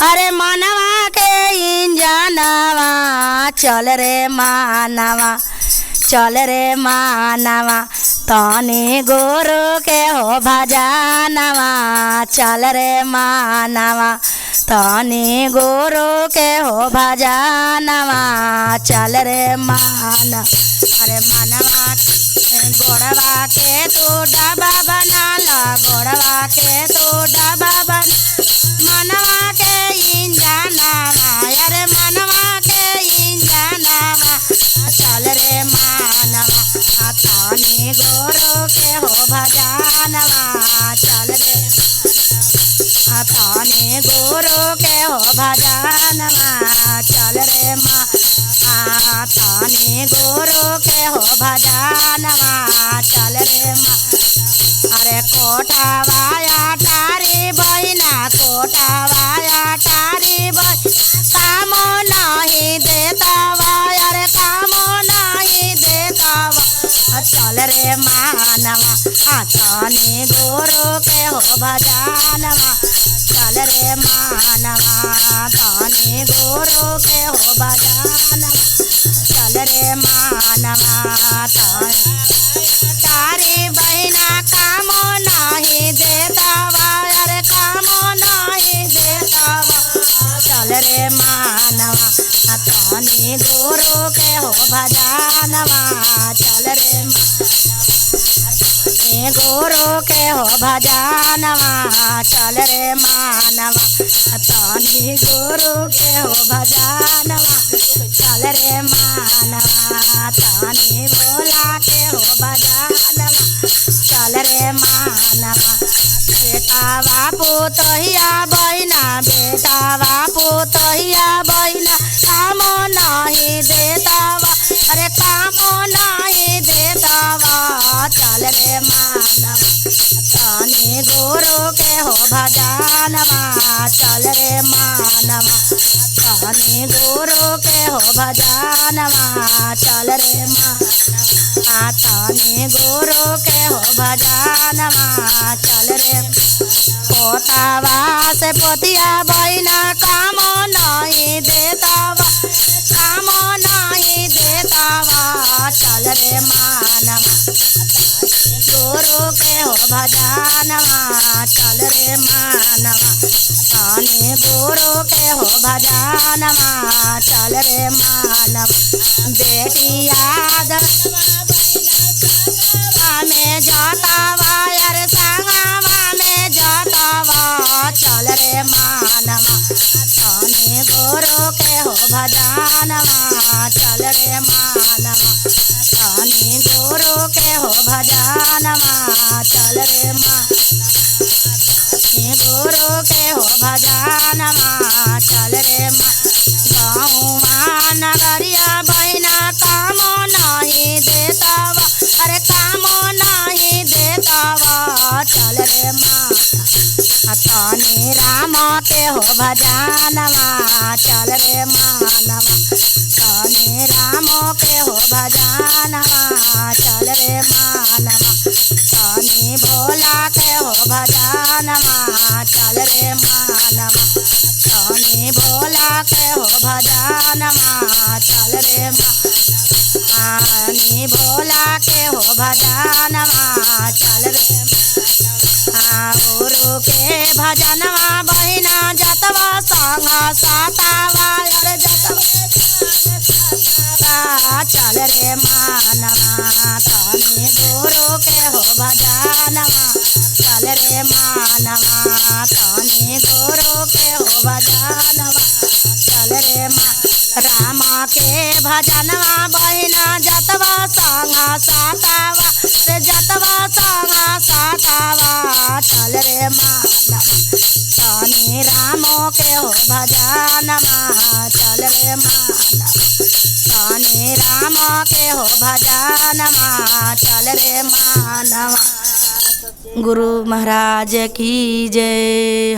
अरे मनवा के इंजनवा चल रे मानवा, चल रे मानवा तनी गुरु के हो भजनवा, चल रे मानवा तनी गुरु के हो भजनवा, चल रे मानवा। अरे मनवा गोड़वा के तू डबा बना ला, गोड़वा के तू डबा बना, मनवा के इंजनवा, अरे मनवा के इंजनवा चल रे मानवा थानी गुरु के हो भजनवा, चल रे थानी गुरु के हो भजनवा, चल रे थानी गुरु के हो भजनवा, चल रे अरे कोटावाया तारी बहिना, कोटावाया तारी बहिना काम नहीं देतावा, अरे काम नहीं देतावा, चल रे मानवा थानी गुरु के हो भजनवा, चल रे मानवा थानी गुरु के हो भजनवा, चल रे मानवा तारी बहिना काम नहीं देतावा, अरे काम नहीं देतावा, चल रे मानवा थानी गुरु के हो भजनवा, चल रे गुरु के हो भजनवा, चल रे मानवा थानी गुरु के हो भजनवा, चल रे मानवा थानी भोला के हो भजनवा, चल रे मानवा। बेटा बापू तहिया बहिना, बेटा बापू तहिया बहिना काम नहीं देतावा, अरे काम नहीं देतावा, चल रे मानवा थानी गुरु के हो भजनवा, चल रे मानवा थानी गुरु के हो भजनवा, चल रे मानवा थानी गुरु के हो भजनवा, चल रे पोतावा से पोतिया बहिना काम नहीं देतावा, काम नहीं देतावा, चल रे मानवा गुरु के हो भजनवा, चल रे मानवा थानी गुरु के हो भजनवा, चल रे मानवा। बेटी याद में जातावा, अरे संगवा में जातावा, चल रे मानवा थानी गुरु के हो भजनवा, चल रे मानवा थानी गुरु के हो भजनवा, चल रे थानी गुरु के हो भजनवा, चल रे गाँव नगरिया बहिना काम नहीं देतावा, अरे काम नहीं देतावा, चल रे थानी राम के हो भजनवा, चल रे मानवा थानी राम के हो भजनवा, चल रे मानवा थानी भोला के हो भजनवा, चल रे मानवा थानी भोला के हो भजनवा, चल रे थानी भोला के हो भजनवा, चल रे गुरु के भजनवा बहिना जतवा संग सातावा, अरे जतवा चल रे मानवा थानी गुरु के हो भजनवा, चल रे मानवा थानी गुरु के हो भजनवा, चल रे राम के भजनवा बहिना जतवा संग सातावा, रे जतवा संग सातावा, चल रे मानवा थानी राम के हो भजनवा, चल रे मानवा थानी राम के हो भजनवा, चल रे मानवा। गुरु महाराज की जय।